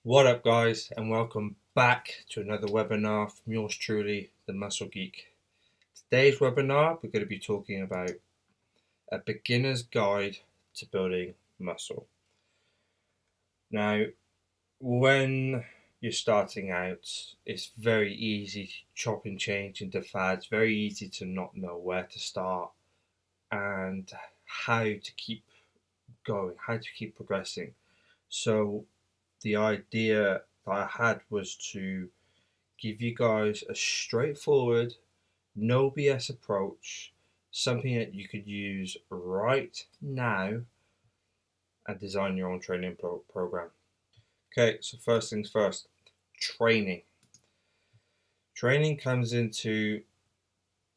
What up, guys, and welcome back to another webinar from yours truly, the Muscle Geek. Today's webinar, we're going to be talking about a beginner's guide to building muscle. Now, when you're starting out, it's very easy to chop and change into fads, very easy to not know where to start and how to keep going, how to keep progressing. So, the idea that I had was to give you guys a straightforward, no BS approach, something that you could use right now and design your own training program. Okay, so first things first, training. Training comes into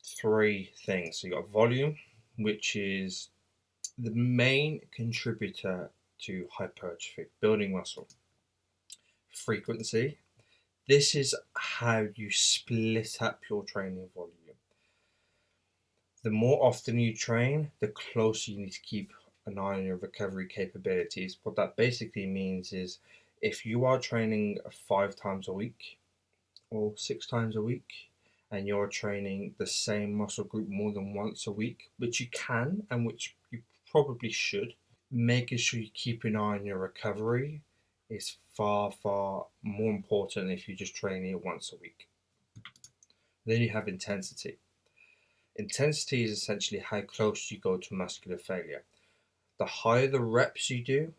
three things. So you got volume, which is the main contributor to hypertrophy, building muscle. Frequency. This is how you split up your training volume. The more often you train, the closer you need to keep an eye on your recovery capabilities. What that basically means is if you are training 5 times a week or 6 times a week, and you're training the same muscle group more than once a week, which you can and which you probably should, making sure you keep an eye on your recovery is far, far more important if you're just training it once a week. Then you have intensity. Intensity is essentially how close you go to muscular failure. The higher the reps you do,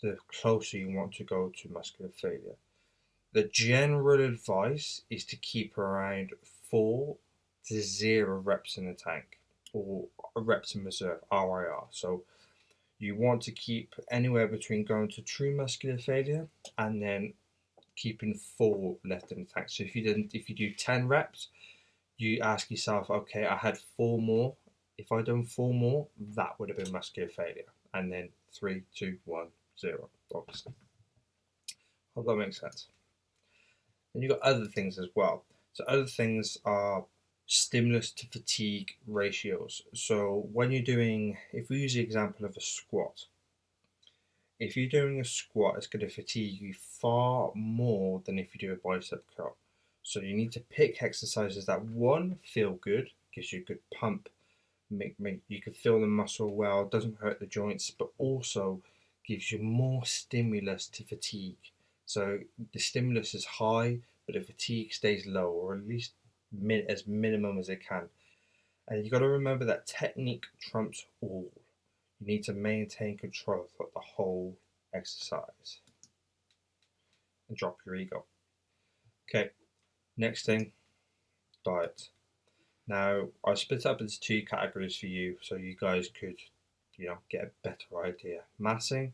the closer you want to go to muscular failure. The general advice is to keep around 4 to 0 reps in the tank, or reps in reserve, RIR. So you want to keep anywhere between going to true muscular failure and then keeping 4 left in the tank. So if you do 10 reps, you ask yourself, okay, I had 4 more. If I'd done 4 more, that would have been muscular failure. And then 3, 2, 1, 0, obviously. Hope that makes sense. And you've got other things as well. So other things are stimulus to fatigue ratios. So when you're doing, if we use the example of a squat, if you're doing a squat, it's going to fatigue you far more than if you do a bicep curl. So you need to pick exercises that, one, feel good, gives you a good pump, you can feel the muscle well, doesn't hurt the joints, but also gives you more stimulus to fatigue. So the stimulus is high, but the fatigue stays low, or at least as minimum as it can. And you've got to remember that technique trumps all. You need to maintain control throughout the whole exercise and drop your ego. Okay, next thing, diet. Now, I split up into 2 categories for you so you guys could, get a better idea. Massing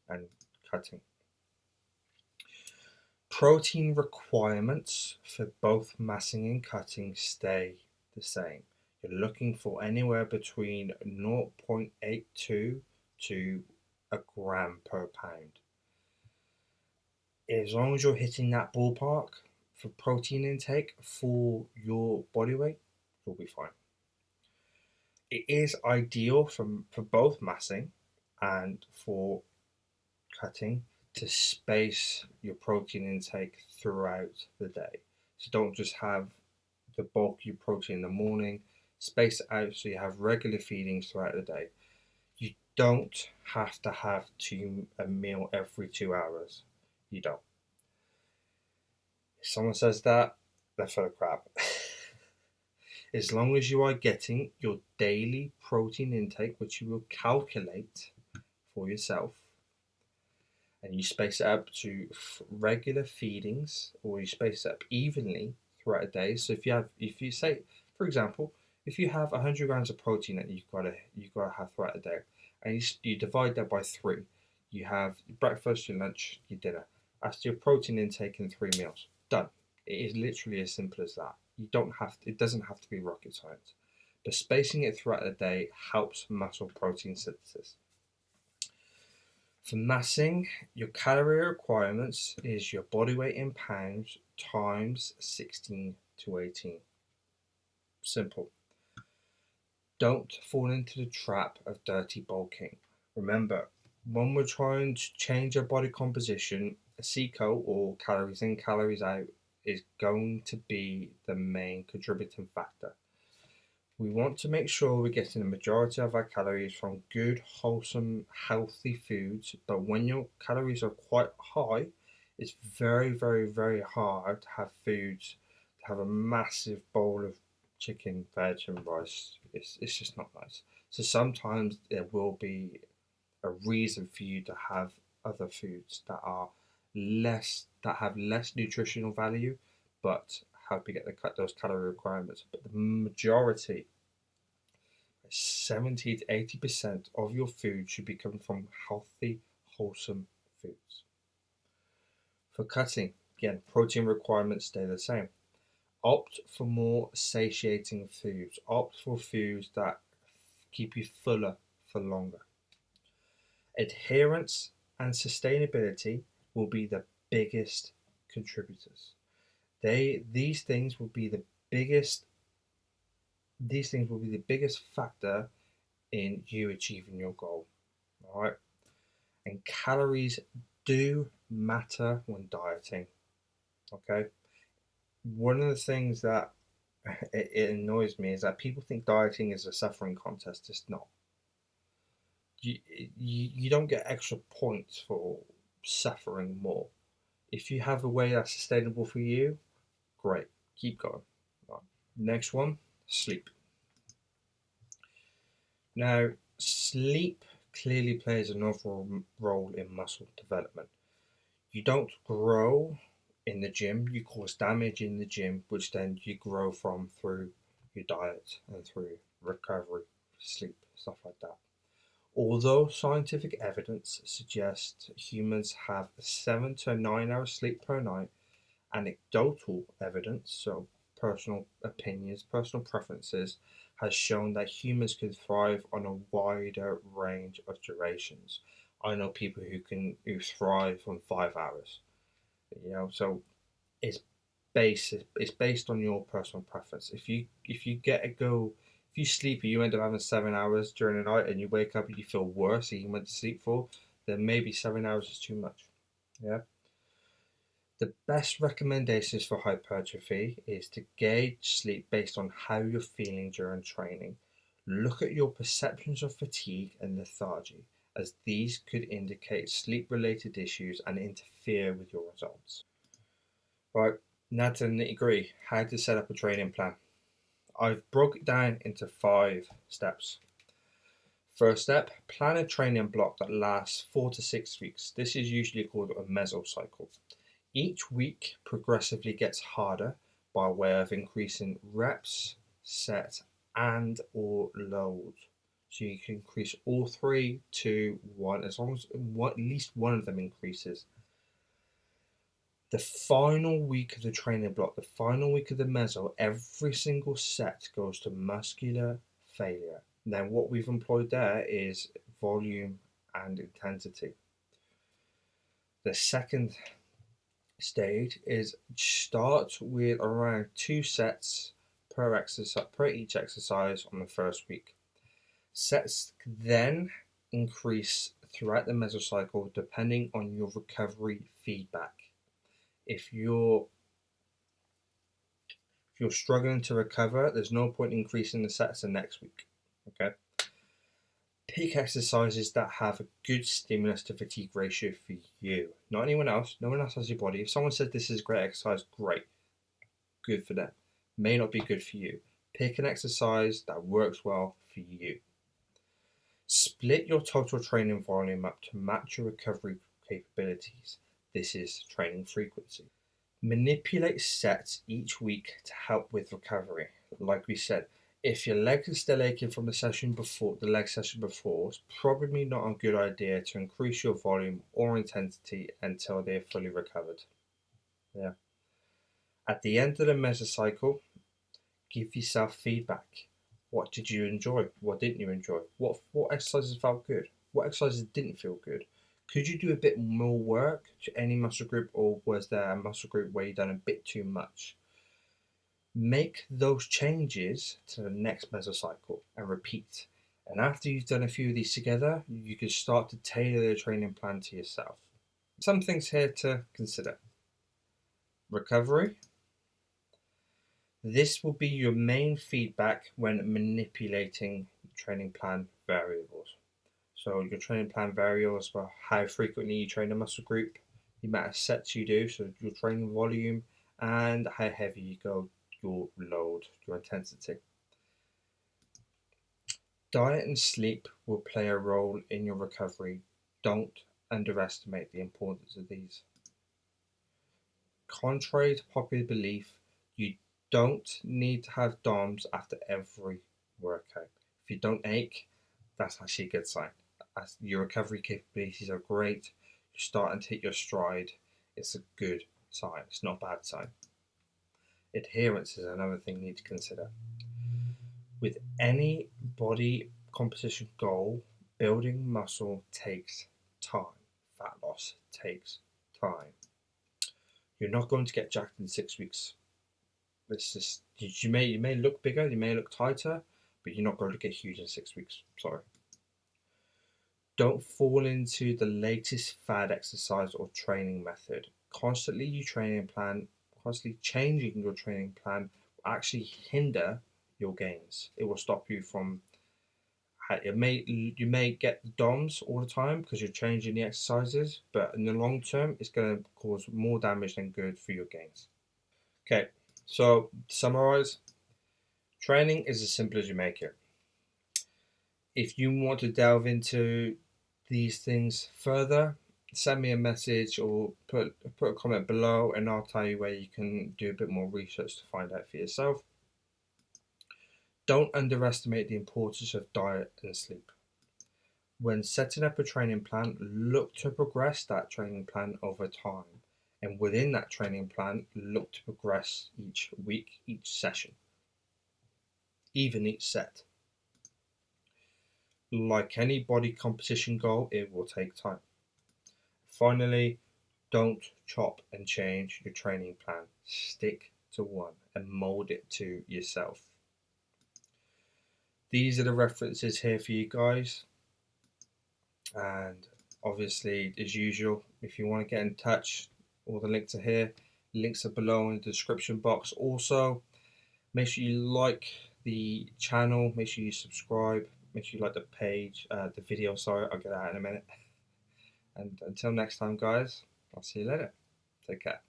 and cutting. Protein requirements for both massing and cutting stay the same. You're looking for anywhere between 0.82 to a gram per pound. As long as you're hitting that ballpark for protein intake for your body weight, you'll be fine. It is ideal for both massing and for cutting to space your protein intake throughout the day. So don't just have the bulk of your protein in the morning, space it out so you have regular feedings throughout the day. You don't have to have a meal every 2 hours. You don't. If someone says that, they're full of crap. As long as you are getting your daily protein intake, which you will calculate for yourself, and you space it up to regular feedings, or you space it up evenly throughout a day. So if you say, for example, if you have 100 grams of protein that you've got to have throughout the day, and you divide that by 3, you have your breakfast, your lunch, your dinner. That's your protein intake in 3 meals. Done. It is literally as simple as that. It doesn't have to be rocket science. But spacing it throughout the day helps muscle protein synthesis. For massing, your calorie requirements is your body weight in pounds times 16 to 18. Simple. Don't fall into the trap of dirty bulking. Remember, when we're trying to change our body composition, a CCO, or calories in, calories out, is going to be the main contributing factor. We want to make sure we're getting the majority of our calories from good, wholesome, healthy foods, but when your calories are quite high, it's very, very, very hard to have foods, to have a massive bowl of chicken, veg, and rice. It's just not nice. So sometimes there will be a reason for you to have other foods that are that have less nutritional value, but help you get those calorie requirements. But the majority, 70 to 80% of your food should be coming from healthy, wholesome foods. For cutting, again, protein requirements stay the same. Opt for more satiating foods. Opt for foods that keep you fuller for longer. Adherence and sustainability will be the biggest contributors. These things will be the biggest factor in you achieving your goal. All right. And calories do matter when dieting. Okay. One of the things that it annoys me is that people think dieting is a suffering contest. It's not. You don't get extra points for suffering more. If you have a way that's sustainable for you, great, keep going. Right. Next one, sleep. Now, sleep clearly plays an overall role in muscle development. You don't grow in the gym, you cause damage in the gym, which then you grow from through your diet and through recovery, sleep, stuff like that. Although scientific evidence suggests humans have 7 to 9 hours sleep per night, anecdotal evidence, so personal opinions, personal preferences, has shown that humans can thrive on a wider range of durations. I know people who thrive on 5 hours. So it's based on your personal preference. If you get a go, if you sleep and you end up having 7 hours during the night and you wake up and you feel worse than you went to sleep for, then maybe 7 hours is too much. Yeah. The best recommendations for hypertrophy is to gauge sleep based on how you're feeling during training. Look at your perceptions of fatigue and lethargy, as these could indicate sleep related issues and interfere with your results. Right, now to the nitty gritty, how to set up a training plan. I've broke it down into 5 steps. First step, plan a training block that lasts 4 to 6 weeks. This is usually called a mesocycle. Each week progressively gets harder by way of increasing reps, set, and or load. So you can increase all 3 to 1, as long as at least one of them increases. The final week of the training block, the final week of the meso, every single set goes to muscular failure. Then what we've employed there is volume and intensity. The second stage is start with around 2 sets per each exercise on the first week. Sets then increase throughout the mesocycle depending on your recovery feedback. If you're struggling to recover, there's no point increasing the sets the next week. Okay. Pick exercises that have a good stimulus to fatigue ratio for you, not anyone else. No one else has your body. If someone says this is a great exercise, great, good for them. May not be good for you. Pick an exercise that works well for you. Split your total training volume up to match your recovery capabilities. This is training frequency. Manipulate sets each week to help with recovery. Like we said, if your legs are still aching from the leg session before, it's probably not a good idea to increase your volume or intensity until they're fully recovered. Yeah. At the end of the mesocycle, give yourself feedback. What did you enjoy? What didn't you enjoy? What exercises felt good? What exercises didn't feel good? Could you do a bit more work to any muscle group, or was there a muscle group where you've done a bit too much? Make those changes to the next mesocycle and repeat. And after you've done a few of these together, you can start to tailor the training plan to yourself. Some things here to consider. Recovery. This will be your main feedback when manipulating training plan variables. So your training plan variables for how frequently you train a muscle group, the amount of sets you do, so your training volume, and how heavy you go, your load, your intensity. Diet and sleep will play a role in your recovery. Don't underestimate the importance of these. Contrary to popular belief, you don't need to have DOMs after every workout. If you don't ache, that's actually a good sign. As your recovery capabilities are great, you're starting to hit your stride. It's a good sign. It's not a bad sign. Adherence is another thing you need to consider. With any body composition goal, building muscle takes time. Fat loss takes time. You're not going to get jacked in 6 weeks. It's just you may look bigger, you may look tighter, but you're not going to get huge in 6 weeks. Sorry. Don't fall into the latest fad exercise or training method. Constantly changing your training plan will actually hinder your gains. It will stop you from you may get the DOMs all the time because you're changing the exercises, but in the long term, it's going to cause more damage than good for your gains. Okay, so to summarize, training is as simple as you make it. If you want to delve into these things further, send me a message or put a comment below, and I'll tell you where you can do a bit more research to find out for yourself. Don't underestimate the importance of diet and sleep. When setting up a training plan, look to progress that training plan over time. And within that training plan, look to progress each week, each session, even each set. Like any body composition goal, it will take time. Finally, don't chop and change your training plan. Stick to one and mold it to yourself. These are the references here for you guys. And obviously, as usual, if you want to get in touch, all the links are here. Links are below in the description box. Also, make sure you like the channel. Make sure you subscribe. Make sure you like the page, the video. Sorry, I'll get out in a minute. And until next time, guys, I'll see you later. Take care.